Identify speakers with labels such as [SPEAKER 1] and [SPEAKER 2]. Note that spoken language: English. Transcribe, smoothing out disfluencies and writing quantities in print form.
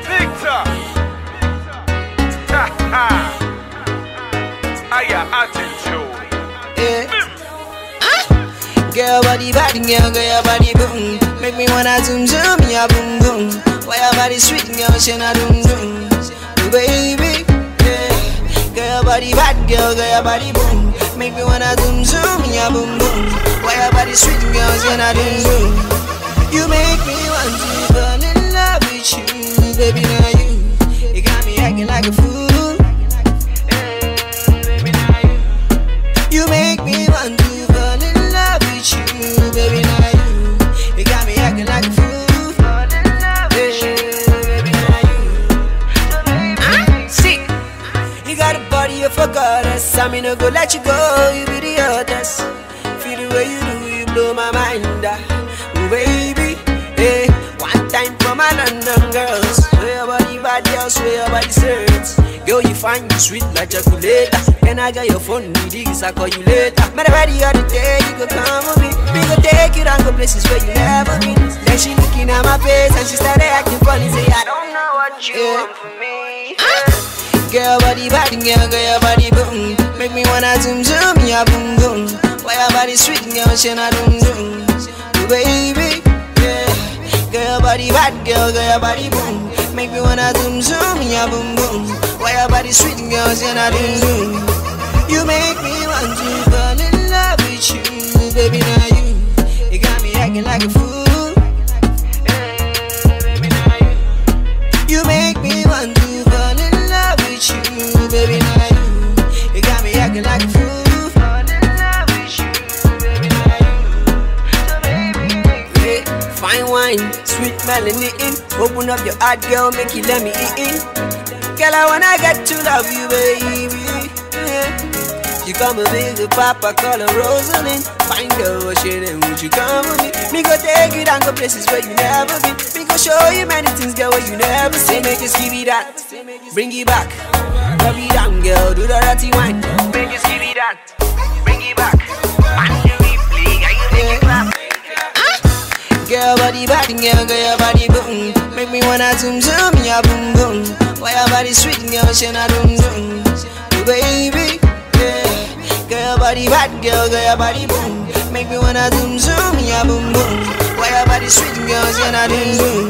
[SPEAKER 1] Viktoh. Ha ha. Aya attitude.
[SPEAKER 2] Girl body bad, girl your body boom. Make me wanna zoom zoom, yeah boom boom. Why your body sweet, girl she na doom doom. Baby, yeah. Girl body bad, girl your body boom. Make me wanna zoom zoom, yeah boom boom. Why your body sweet, girl she na doom doom. You make me want to fall in love with you, baby. Now you got me acting like a fool. Baby, now you make me want to fall in love with you, baby. Now you got me acting like a fool. Baby, now you. See, you got a body of a goddess. I'm no go let you go. You be the others. Feel the way you do, you blow my mind. Baby, hey, one time for my London girls. Swear your body bad, girl, swear your body certs. Girl, you find you sweet like chocolate. Can I get your phone, need this, I call you later. Matter ready the day, you go come with me. We go take you down to places where you never been. Then she looking at my face and she started acting funny. Say, I don't know what you want from me. Girl, body bad, girl your body boom. Make me wanna zoom zoom, yeah boom boom. Why your body sweet, girl, she na doom doom. Baby, yeah. Girl body bad, girl your body boom. Make me wanna zoom zoom, yeah boom boom. Why your body sweet, girl, she na doom doom. You make me want to fall in love with you, baby. Now you got me acting like a fool. Baby, now you make me want to fall in love with you, baby. Now you got me acting like a fool. Fine wine, sweet melanin. Open up your heart, girl, make you let me in. Girl, I wanna get to love you, baby. Yeah. You come a big papa, call her Rosalind. Fine girl, what shit, and would you come with me? Me go take you down to places where you never been. Me go show you many things, girl, where you never seen. Make you Skibii that, bring it back. Rub it down, girl, do the dirty wine. Make you Skibii that, bring it back. And you replay, and you make it clap. Girl body bad, girl your body boom. Make me wanna zoom zoom, yeah boom boom. Why your body sweet, girl she na doom doom. Baby, yeah. Girl body bad, girl your body boom. Make me wanna zoom zoom, yeah boom boom. Why your body sweet, girl she na doom doom.